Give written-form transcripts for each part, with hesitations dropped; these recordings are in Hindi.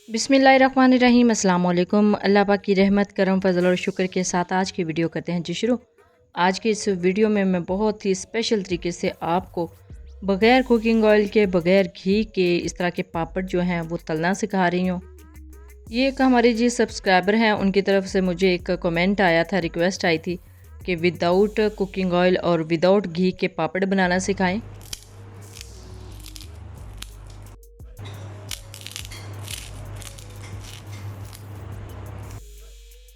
बिस्मिल्लाहिर्रहमानिर्रहीम अस्सलाम वालेकुम। अल्लाह पाक की रहमत करम फजल और शुक्र के साथ आज की वीडियो करते हैं जी शुरू। आज की इस वीडियो में मैं बहुत ही स्पेशल तरीके से आपको बग़ैर कुकिंग ऑयल के, बग़ैर घी के इस तरह के पापड़ जो हैं वो तलना सिखा रही हूँ। ये एक हमारे जी सब्सक्राइबर हैं, उनकी तरफ से मुझे एक कमेंट आया था, रिक्वेस्ट आई थी कि विदाउट कुकिंग ऑयल और विदाउट घी के पापड़ बनाना सिखाएँ।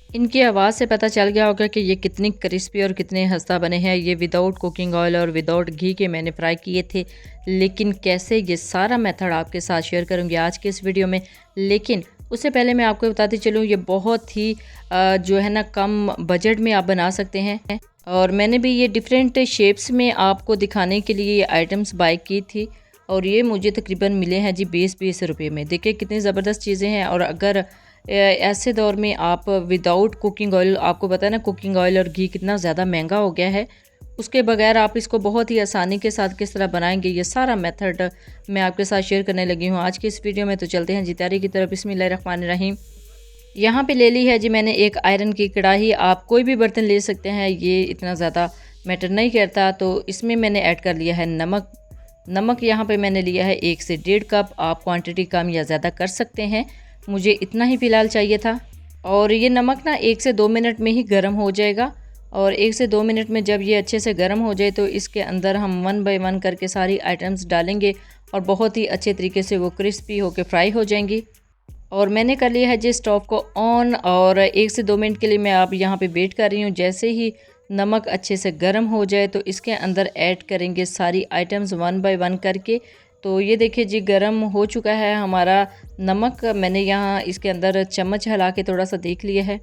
इनकी आवाज़ से पता चल गया होगा कि ये कितनी क्रिस्पी और कितने खस्ता बने हैं। ये विदाउट कुकिंग ऑयल और विदाउट घी के मैंने फ्राई किए थे, लेकिन कैसे, ये सारा मेथड आपके साथ शेयर करूँगी आज के इस वीडियो में। लेकिन उससे पहले मैं आपको बताती चलूँ, ये बहुत ही जो है ना कम बजट में आप बना सकते हैं। और मैंने भी ये डिफरेंट शेप्स में आपको दिखाने के लिए ये आइटम्स बाय की थी और ये मुझे तकरीबन मिले हैं जी 20-20 रुपये में। देखिए कितनी ज़बरदस्त चीज़ें हैं। और अगर ऐसे दौर में आप विदाउट कुकिंग ऑयल, आपको पता है ना कुकिंग ऑयल और घी कितना ज़्यादा महंगा हो गया है, उसके बगैर आप इसको बहुत ही आसानी के साथ किस तरह बनाएंगे, ये सारा मेथड मैं आपके साथ शेयर करने लगी हूँ आज की इस वीडियो में। तो चलते हैं जी तैयारी की तरफ। बिस्मिल्लाहिर्रहमानिर्रहीम। यहाँ पे ले ली है जी मैंने एक आयरन की कढ़ाई। आप कोई भी बर्तन ले सकते हैं, ये इतना ज़्यादा मैटर नहीं करता। तो इसमें मैंने ऐड कर लिया है नमक। नमक यहाँ पे मैंने लिया है 1 से 1.5 कप। आप क्वांटिटी कम या ज़्यादा कर सकते हैं, मुझे इतना ही फ़िलहाल चाहिए था। और ये नमक ना 1 से 2 मिनट में ही गर्म हो जाएगा। और 1 से 2 मिनट में जब ये अच्छे से गर्म हो जाए तो इसके अंदर हम 1 बाय 1 करके सारी आइटम्स डालेंगे और बहुत ही अच्छे तरीके से वो क्रिस्पी होकर फ्राई हो जाएंगी। और मैंने कर लिया है जी स्टोव को ऑन और 1 से 2 मिनट के लिए मैं आप यहाँ पे वेट कर रही हूँ। जैसे ही नमक अच्छे से गर्म हो जाए तो इसके अंदर ऐड करेंगे सारी आइटम्स 1 बाय 1 करके। तो ये देखिए जी गर्म हो चुका है हमारा नमक। मैंने यहाँ इसके अंदर चम्मच हिला के थोड़ा सा देख लिया है।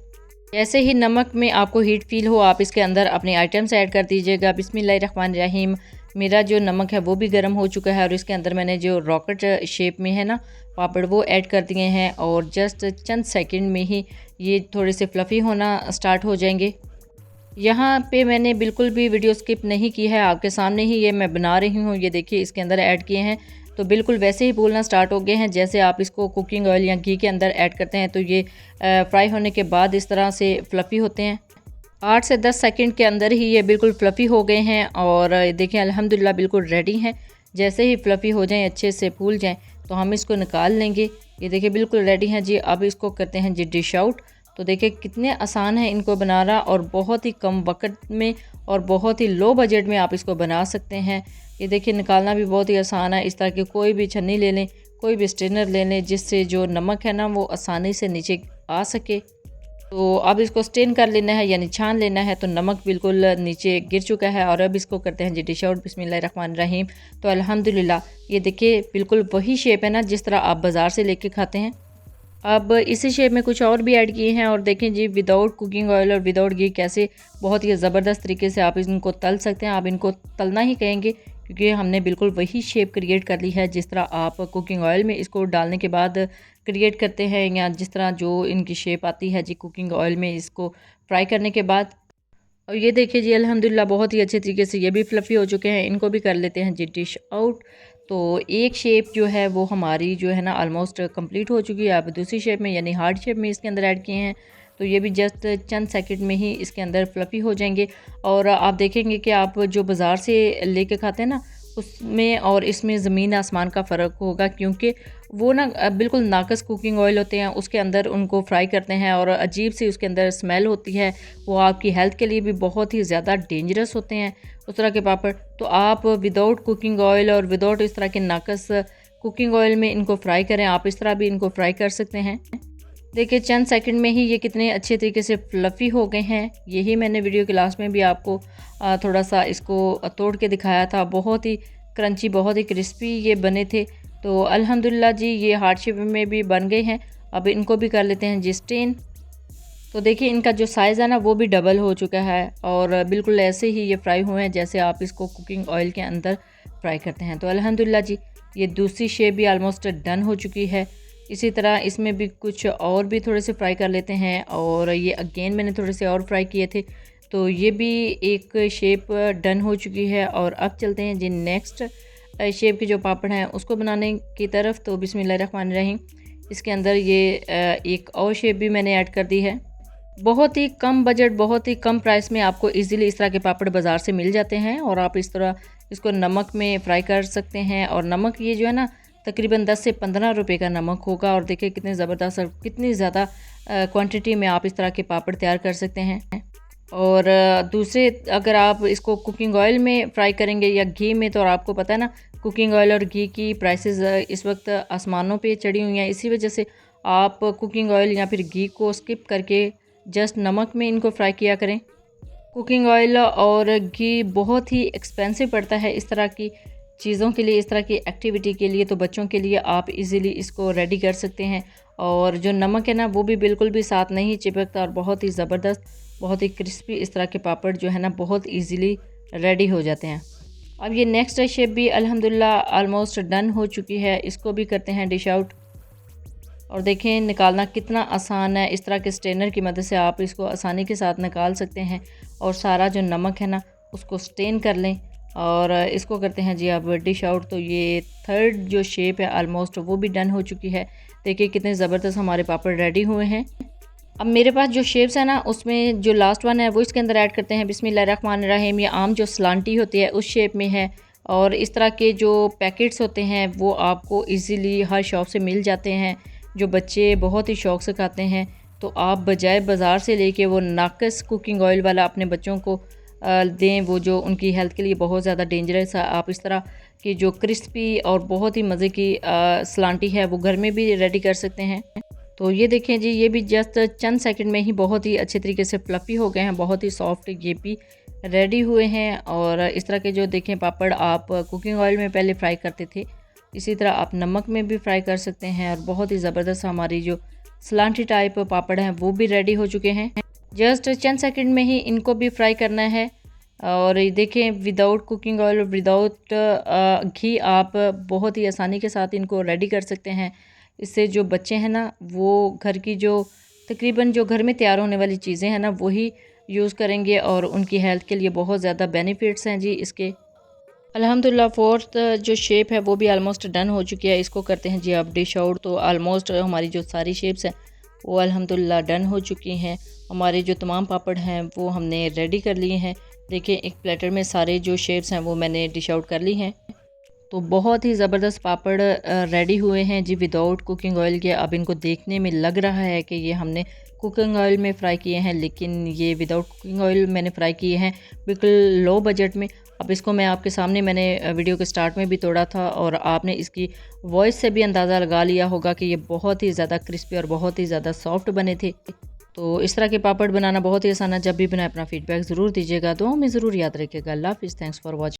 जैसे ही नमक में आपको हीट फील हो, आप इसके अंदर अपने आइटम्स ऐड कर दीजिएगा। बिस्मिल्लाहिर्रहमानिर्रहीम। मेरा जो नमक है वो भी गर्म हो चुका है और इसके अंदर मैंने जो रॉकेट शेप में है ना पापड़ वो ऐड कर दिए हैं और जस्ट चंद सेकंड में ही ये थोड़े से फ्लफ़ी होना स्टार्ट हो जाएंगे। यहाँ पे मैंने बिल्कुल भी वीडियो स्किप नहीं की है, आपके सामने ही ये मैं बना रही हूँ। ये देखिए इसके अंदर ऐड किए हैं तो बिल्कुल वैसे ही फूलना स्टार्ट हो गए हैं जैसे आप इसको कुकिंग ऑयल या घी के अंदर ऐड करते हैं। तो ये फ्राई होने के बाद इस तरह से फ्लफ़ी होते हैं। 8 से 10 सेकंड के अंदर ही ये बिल्कुल फ्लफ़ी हो गए हैं और देखें अल्हम्दुलिल्लाह बिल्कुल रेडी हैं। जैसे ही फ्लफ़ी हो जाएं, अच्छे से फूल जाएं, तो हम इसको निकाल लेंगे। ये देखिए बिल्कुल रेडी हैं जी। अब इसको करते हैं जी डिश आउट। तो देखिए कितने आसान है इनको बनाना और बहुत ही कम वक्त में और बहुत ही लो बजट में आप इसको बना सकते हैं। ये देखिए निकालना भी बहुत ही आसान है। इस तरह की कोई भी छन्नी ले लें, कोई भी स्ट्रेनर ले लें जिससे जो नमक है ना वो आसानी से नीचे आ सके। तो अब इसको स्टेन कर लेना है यानी छान लेना है। तो नमक बिल्कुल नीचे गिर चुका है और अब इसको करते हैं जी डिश आउट। बिस्मिल्लाहिर्रहमानिर्रहीम। तो अल्हम्दुलिल्लाह ये देखिए बिल्कुल वही शेप है ना जिस तरह आप बाज़ार से लेके खाते हैं। अब इसी शेप में कुछ और भी ऐड किए हैं और देखें जी विदाउट कुकिंग ऑयल और विदाउट घी कैसे बहुत ही ज़बरदस्त तरीके से आप इनको तल सकते हैं। आप इनको तलना ही कहेंगे क्योंकि हमने बिल्कुल वही शेप क्रिएट कर ली है जिस तरह आप कुकिंग ऑयल में इसको डालने के बाद क्रिएट करते हैं, या जिस तरह जो इनकी शेप आती है जी कुकिंग ऑयल में इसको फ्राई करने के बाद। और ये देखिए जी अल्हम्दुलिल्लाह बहुत ही अच्छे तरीके से ये भी फ्लफ़ी हो चुके हैं। इनको भी कर लेते हैं जी डिश आउट। तो एक शेप जो है वो हमारी जो है ना ऑलमोस्ट कंप्लीट हो चुकी है। अब दूसरी शेप में यानी हार्ड शेप में इसके अंदर ऐड किए हैं तो ये भी जस्ट चंद सेकंड में ही इसके अंदर फ्लफ़ी हो जाएंगे। और आप देखेंगे कि आप जो बाज़ार से लेके खाते हैं ना उसमें और इसमें ज़मीन आसमान का फ़र्क होगा, क्योंकि वो ना बिल्कुल नाकस कुकिंग ऑयल होते हैं, उसके अंदर उनको फ्राई करते हैं और अजीब सी उसके अंदर स्मेल होती है। वो आपकी हेल्थ के लिए भी बहुत ही ज़्यादा डेंजरस होते हैं उस तरह के पापड़। तो आप विदाउट कुकिंग ऑयल और विदाउट इस तरह के नाकस कुकिंग ऑयल में इनको फ्राई करें। आप इस तरह भी इनको फ्राई कर सकते हैं। देखिए चंद सेकंड में ही ये कितने अच्छे तरीके से फ्लफ़ी हो गए हैं। यही मैंने वीडियो के लास्ट में भी आपको थोड़ा सा इसको तोड़ के दिखाया था। बहुत ही क्रंची, बहुत ही क्रिस्पी ये बने थे। तो अल्हम्दुलिल्लाह जी ये हार्ड शेप में भी बन गए हैं। अब इनको भी कर लेते हैं जी स्टेन। तो देखिए इनका जो साइज़ है ना वो भी डबल हो चुका है और बिल्कुल ऐसे ही ये फ्राई हुए हैं जैसे आप इसको कुकिंग ऑयल के अंदर फ्राई करते हैं। तो अल्हम्दुलिल्लाह जी ये दूसरी शेप भी आलमोस्ट डन हो चुकी है। इसी तरह इसमें भी कुछ और भी थोड़े से फ्राई कर लेते हैं और ये अगेन मैंने थोड़े से और फ्राई किए थे। तो ये भी एक शेप डन हो चुकी है। और अब चलते हैं जी नेक्स्ट शेप के जो पापड़ हैं उसको बनाने की तरफ। तो बिस्मिल्लाहिर्रहमानिर्रहीम। इसके अंदर ये एक और शेप भी मैंने ऐड कर दी है। बहुत ही कम बजट, बहुत ही कम प्राइस में आपको इजीली इस तरह के पापड़ बाज़ार से मिल जाते हैं और आप इस तरह इसको नमक में फ्राई कर सकते हैं। और नमक ये जो है ना तकरीबन 10 से 15 रुपए का नमक होगा। और देखिए कितने ज़बरदस्त और कितनी ज़्यादा क्वांटिटी में आप इस तरह के पापड़ तैयार कर सकते हैं। और दूसरे अगर आप इसको कुकिंग ऑयल में फ्राई करेंगे या घी में, तो आपको पता है ना कुकिंग ऑयल और घी की प्राइसेस इस वक्त आसमानों पे चढ़ी हुई हैं। इसी वजह से आप कुकिंग ऑयल या फिर घी को स्किप करके जस्ट नमक में इनको फ्राई किया करें। कुकिंग ऑयल और घी बहुत ही एक्सपेंसिव पड़ता है इस तरह की चीज़ों के लिए, इस तरह की एक्टिविटी के लिए। तो बच्चों के लिए आप इजीली इसको रेडी कर सकते हैं। और जो नमक है ना वो भी बिल्कुल भी साथ नहीं चिपकता और बहुत ही ज़बरदस्त, बहुत ही क्रिस्पी इस तरह के पापड़ जो है ना बहुत इजीली रेडी हो जाते हैं। अब ये नेक्स्ट शेप भी अल्हम्दुलिल्लाह ऑलमोस्ट डन हो चुकी है। इसको भी करते हैं डिश आउट। और देखें निकालना कितना आसान है। इस तरह के स्ट्रेनर की मदद से आप इसको आसानी के साथ निकाल सकते हैं और सारा जो नमक है ना उसको स्टेन कर लें। और इसको करते हैं जी अब डिश आउट। तो ये थर्ड जो शेप है ऑलमोस्ट वो भी डन हो चुकी है। देखिए कितने ज़बरदस्त हमारे पापड़ रेडी हुए हैं। अब मेरे पास जो शेप्स है ना उसमें जो लास्ट वन है वो इसके अंदर ऐड करते हैं। बिस्मिल्लाहिर्रहमानिर्रहीम। ये आम जो सलांटी होती है उस शेप में है। और इस तरह के जो पैकेट्स होते हैं वो आपको इजीली हर शॉप से मिल जाते हैं। जो बच्चे बहुत ही शौक़ से खाते हैं, तो आप बजाय बाज़ार से लेके वो नाकस कुकिंग ऑयल वाला अपने बच्चों को दें, वो जो उनकी हेल्थ के लिए बहुत ज़्यादा डेंजरस है। आप इस तरह की जो क्रिस्पी और बहुत ही मज़े की सलांटी है वो घर में भी रेडी कर सकते हैं। तो ये देखें जी, ये भी जस्ट चंद सेकंड में ही बहुत ही अच्छे तरीके से फ्लफ़ी हो गए हैं, बहुत ही सॉफ्ट ये भी रेडी हुए हैं। और इस तरह के जो देखें पापड़ आप कुकिंग ऑयल में पहले फ्राई करते थे, इसी तरह आप नमक में भी फ्राई कर सकते हैं। और बहुत ही ज़बरदस्त हमारी जो सलांटी टाइप पापड़ हैं वो भी रेडी हो चुके हैं। जस्ट चंद सेकंड में ही इनको भी फ्राई करना है। और ये देखें विदाउट कुकिंग ऑयल, विदाउट घी आप बहुत ही आसानी के साथ इनको रेडी कर सकते हैं। इससे जो बच्चे हैं ना वो घर की जो तकरीबन जो घर में तैयार होने वाली चीज़ें हैं ना वही यूज़ करेंगे और उनकी हेल्थ के लिए बहुत ज़्यादा बेनिफिट्स हैं जी इसके। अल्हम्दुलिल्लाह फोर्थ जो शेप है वो भी ऑलमोस्ट डन हो चुकी है। इसको करते हैं जी अब डिश आउट। तो ऑलमोस्ट हमारी जो सारी शेप्स हैं वो अल्हम्दुलिल्लाह डन हो चुकी हैं। हमारे जो तमाम पापड़ हैं वो हमने रेडी कर लिए हैं। देखिए एक प्लेटर में सारे जो शेप्स हैं वो मैंने डिश आउट कर ली हैं। तो बहुत ही ज़बरदस्त पापड़ रेडी हुए हैं जी विदाउट कुकिंग ऑयल के। अब इनको देखने में लग रहा है कि ये हमने कुकिंग ऑयल में फ़्राई किए हैं, लेकिन ये विदाउट कुकिंग ऑयल मैंने फ़्राई किए हैं बिल्कुल लो बजट में। अब इसको मैं आपके सामने मैंने वीडियो के स्टार्ट में भी तोड़ा था और आपने इसकी वॉइस से भी अंदाज़ा लगा लिया होगा कि ये बहुत ही ज़्यादा क्रिस्पी और बहुत ही ज़्यादा सॉफ्ट बने थे। तो इस तरह के पापड़ बनाना बहुत ही आसान है। जब भी बनाए अपना फ़ीडबैक ज़रूर दीजिएगा। दुआओं में ज़रूर याद रखिएगा। अल्लाह हाफ़िज़। Thanks for watching.